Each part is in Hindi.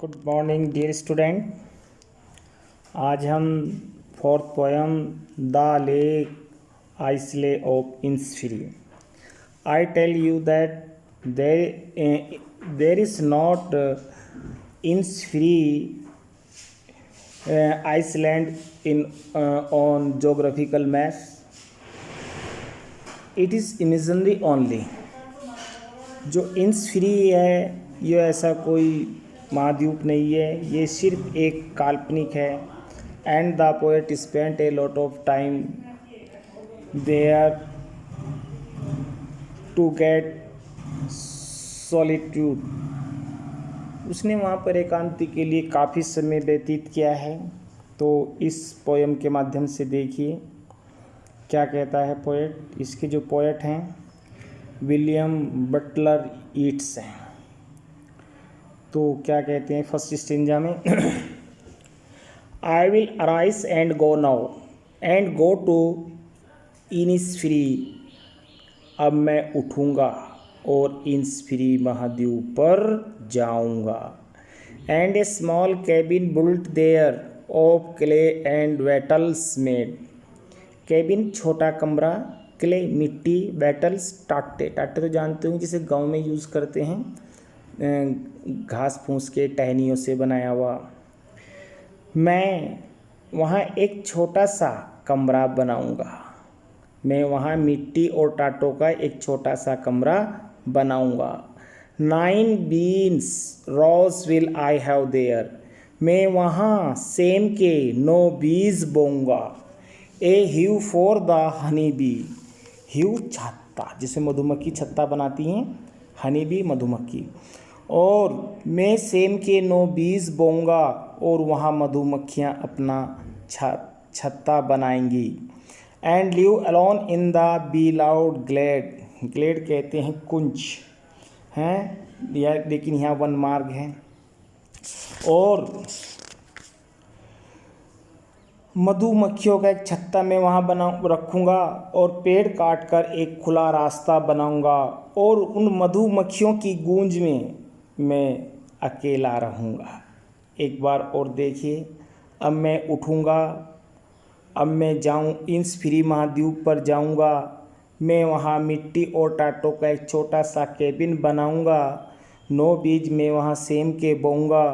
Good morning dear student. आज हम fourth poem the lake isle of Innisfree. I tell you that there is not Innisfree island in on geographical map, it is imaginary only. जो इंसफ्री है ये ऐसा कोई महाद्वीप नहीं है, ये सिर्फ एक काल्पनिक है। And the poet spent a lot of time there to get solitude. उसने वहाँ पर एकांती के लिए काफ़ी समय व्यतीत किया है। तो इस पोएम के माध्यम से देखिए क्या कहता है पोएट। इसके जो पोएट हैं विलियम बटलर ईट्स हैं। तो क्या कहते हैं फर्स्ट स्टेंजा में I will arise and go now and go to Innisfree. अब मैं उठूँगा और इंसफ्री महाद्वीप पर जाऊँगा। And a small cabin built there of clay and wattles made. Cabin छोटा कमरा, क्ले मिट्टी, वेटल्स टाटे। टाटे तो जानते हो जिसे गांव में यूज़ करते हैं, घास फूस के टहनियों से बनाया हुआ। मैं वहाँ एक छोटा सा कमरा बनाऊँगा। मैं वहाँ मिट्टी और टाटों का एक छोटा सा कमरा बनाऊँगा। 9 beans rows will I have there. मैं वहाँ सेम के 9 बीज बोऊँगा। A hive for the honey bee. Hive छत्ता, जिसे मधुमक्खी छत्ता बनाती हैं, हनी बी मधुमक्खी। और मैं सेम के 9 बीज बोऊँगा और वहाँ मधुमक्खियाँ अपना छत्ता बनाएंगी। And live alone in the bee loud glade. Glade कहते हैं कुंज हैं, लेकिन यहाँ वन मार्ग है। और मधुमक्खियों का एक छत्ता मैं वहाँ रखूँगा और पेड़ काट कर एक खुला रास्ता बनाऊँगा। और उन मधुमक्खियों की गूंज में मैं अकेला रहूँगा। एक बार और देखिए। अब मैं उठूँगा, अब मैं जाऊँ इंसफ्री महाद्वीप पर जाऊँगा। मैं वहाँ मिट्टी और टाटों का एक छोटा सा केबिन बनाऊँगा। 9 बीज मैं वहाँ सेम के बोऊँगा।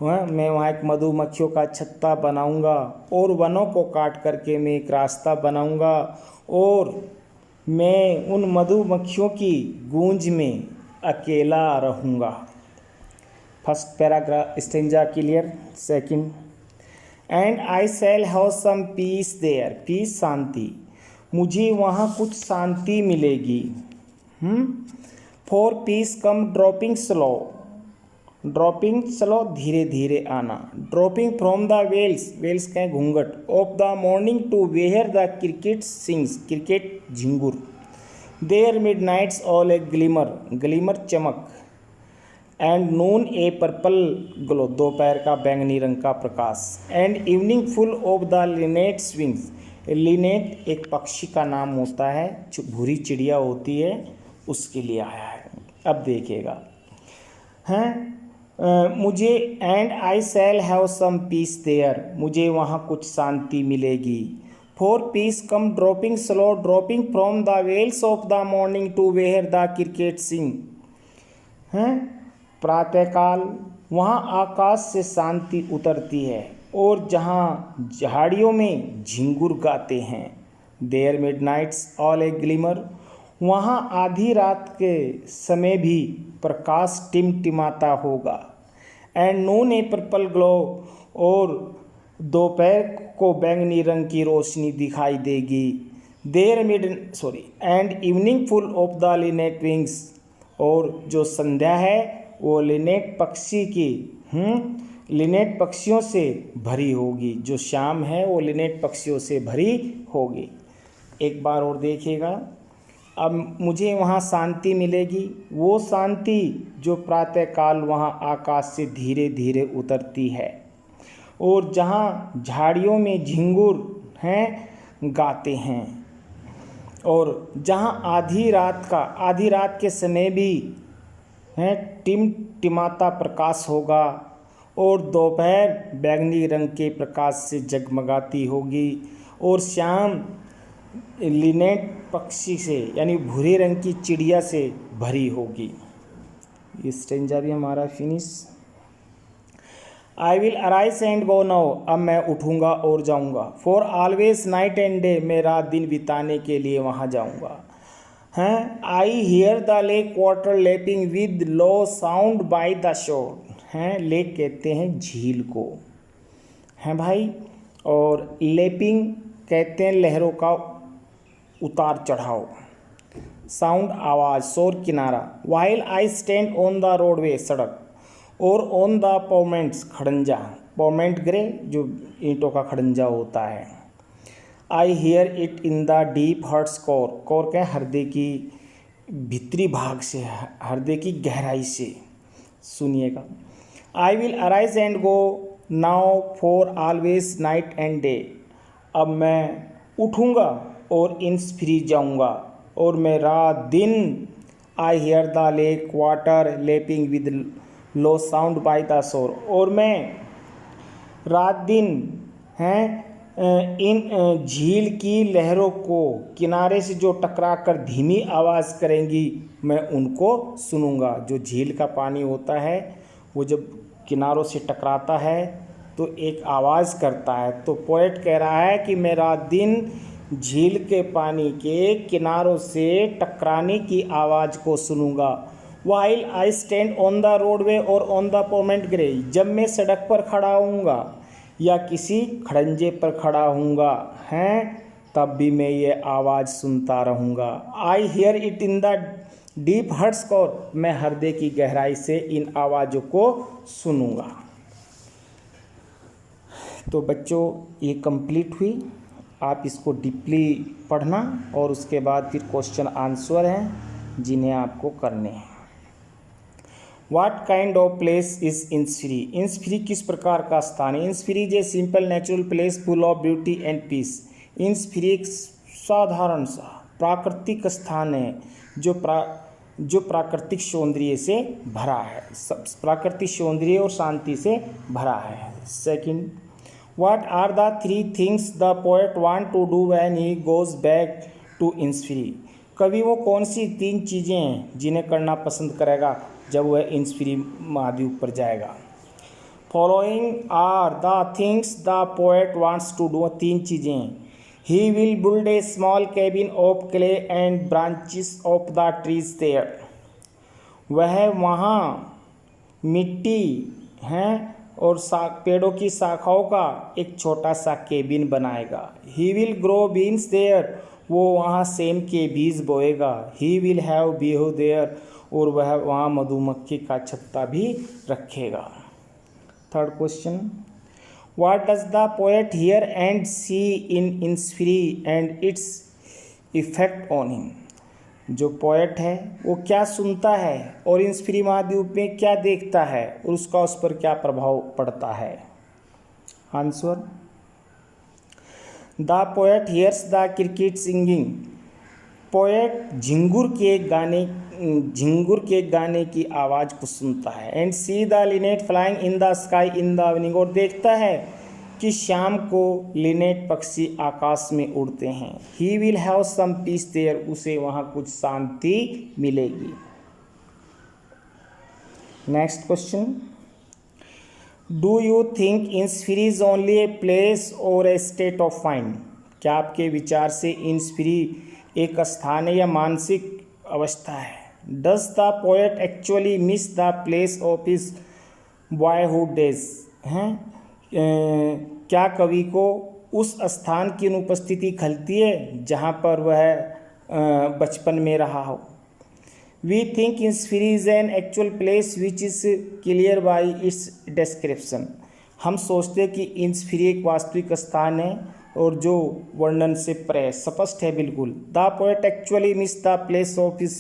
मैं वहाँ एक मधुमक्खियों का छत्ता बनाऊँगा और वनों को काट करके मैं एक रास्ता बनाऊँगा। और मैं उन मधुमक्खियों की गूंज में अकेला रहूँगा। First paragraph stanza clear. Second, and I shall have some peace there. Peace शांति, मुझे वहाँ कुछ शांति मिलेगी। For peace come dropping slow. Dropping slow धीरे धीरे आना। Dropping from the veils, veils के घूंघट, of the morning to where the cricket sings. Cricket झिंगुर। There midnight's all a glimmer, glimmer चमक। And noon a purple glow, दोपहर का बैंगनी रंग का प्रकाश। And evening full of the Lynette swings. Lynette एक पक्षी का नाम होता है, जो भूरी चिड़िया होती है, उसके लिए आया है। अब देखिएगा हैं मुझे and I shall have some peace there. मुझे वहाँ कुछ शांति मिलेगी। For peace come dropping slow, dropping from the veils of the morning to where the cricket sing. हैं प्रातःकाल वहाँ आकाश से शांति उतरती है और जहाँ झाड़ियों में झिंगुर गाते हैं। There midnight's all a glimmer, वहाँ आधी रात के समय भी प्रकाश टिमटिमाता होगा। And noon a purple glow, और दोपहर को बैंगनी रंग की रोशनी दिखाई देगी। And evening full of the linnet wings, और जो संध्या है वो लिनेट पक्षी की लिनेट पक्षियों से भरी होगी। जो शाम है वो लिनेट पक्षियों से भरी होगी। एक बार और देखिएगा। अब मुझे वहाँ शांति मिलेगी, वो शांति जो प्रातःकाल वहाँ आकाश से धीरे धीरे उतरती है और जहाँ झाड़ियों में झिंगुर हैं गाते हैं। और जहाँ आधी रात के समय भी टिमटिमाता प्रकाश होगा। और दोपहर बैंगनी रंग के प्रकाश से जगमगाती होगी और शाम लिनेट पक्षी से यानी भूरे रंग की चिड़िया से भरी होगी। ये स्टेंजा भी हमारा finish. I will arise and go now, अब मैं उठूँगा और जाऊँगा। For always night and day, मैं रात दिन बिताने के लिए वहाँ जाऊँगा। हैं I hear the lake water lapping with low sound by the shore. हैं लेक कहते हैं झील को, हैं भाई, और लैपिंग कहते हैं लहरों का उतार चढ़ाव। साउंड आवाज़, शोर किनारा। While I stand on the roadway, सड़क। और ऑन द पोमेंट्स, खड़ंजा। पोमेंट ग्रे जो ईंटों का खड़ंजा होता है। I hear it in the deep heart's core, core क्या हृदय की भीतरी भाग से, हृदय की गहराई से। सुनिएगा। आई will arise and go now for always night and day, अब मैं उठूँगा और इंस फ्री जाऊँगा और मैं रात दिन। I hear the lake water lapping with low sound by the shore, और मैं रात दिन हैं इन झील की लहरों को किनारे से जो टकरा कर धीमी आवाज़ करेंगी मैं उनको सुनूंगा। जो झील का पानी होता है वो जब किनारों से टकराता है तो एक आवाज़ करता है। तो पोएट कह रहा है कि मैं रात दिन झील के पानी के किनारों से टकराने की आवाज़ को सुनूंगा। While I stand on the roadway और ऑन द पोमेंट ग्रे, जब मैं सड़क पर खड़ा होऊंगा या किसी खड़ंजे पर खड़ा होऊंगा हैं तब भी मैं ये आवाज़ सुनता रहूँगा। I hear it in the deep heart's core, मैं हृदय की गहराई से इन आवाज़ों को सुनूंगा। तो बच्चों ये कंप्लीट हुई। आप इसको डीपली पढ़ना और उसके बाद फिर क्वेश्चन आंसर हैं जिन्हें आपको करने हैं। What kind of place is Innisfree, Innisfree किस प्रकार का स्थान है। Innisfree is a simple natural place full of beauty and peace. Innisfree एक साधारण सा प्राकृतिक स्थान है जो प्राकृतिक सौंदर्य से भरा है, प्राकृतिक सौंदर्य और शांति से भरा है। Second, what are the three things the poet want to do when he goes back to Innisfree, कवि वो कौन सी तीन चीज़ें हैं जिन्हें करना पसंद करेगा जब वह इंसफ्री महाद्वीप पर जाएगा। Following are the things the poet wants to do, तीन चीज़ें। He will build a small cabin of clay and branches of the trees there, वह वहाँ मिट्टी हैं और पेड़ों की शाखाओं का एक छोटा सा केबिन बनाएगा। He will grow beans there, वो वहाँ सेम के बीज बोएगा। He will have beehive there, और वह वहाँ मधुमक्खी का छत्ता भी रखेगा। Third question, what does the poet hear and see in Innisfree and its effect on him, जो पोएट है वो क्या सुनता है और इंसफ्री महाद्वीप में क्या देखता है और उसका उस पर क्या प्रभाव पड़ता है। Answer, the poet hears the cricket singing, poet झिंगुर के गाने की आवाज़ को सुनता है। And see the linnet flying in the sky in the evening, और देखता है कि शाम को लिनेट पक्षी आकाश में उड़ते हैं। He will have some peace there, उसे वहाँ कुछ शांति मिलेगी। Next question, do you think Innisfree is only a place or a state of mind, क्या आपके विचार से इंसफ्री एक स्थान है या मानसिक अवस्था है। Does the poet actually miss the place of his boyhood days, हैं क्या कवि को उस स्थान की अनुपस्थिति खलती है जहाँ पर वह बचपन में रहा हो। We think Innisfree is an actual place which is clear by its description, हम सोचते कि इंसफ्री एक वास्तविक स्थान है और जो वर्णन से परे स्पष्ट है बिल्कुल। The poet actually miss the place of his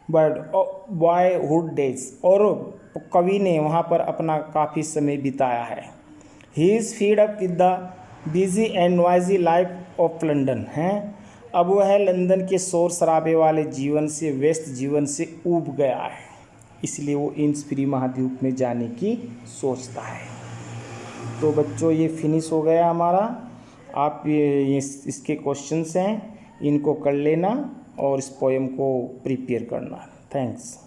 boyhood days, और कवि ने वहाँ पर अपना काफ़ी समय बिताया है। He is feed up with the busy and noisy life of London, हैं अब वह लंदन के शोर शराबे वाले जीवन से, व्यस्त जीवन से ऊब गया है। इसलिए वो इंस फ्री महाद्वीप में जाने की सोचता है। तो बच्चों ये फिनिश हो गया हमारा। आप ये इसके क्वेश्चंस हैं, इनको कर लेना और इस पोएम को प्रिपेयर करना। थैंक्स।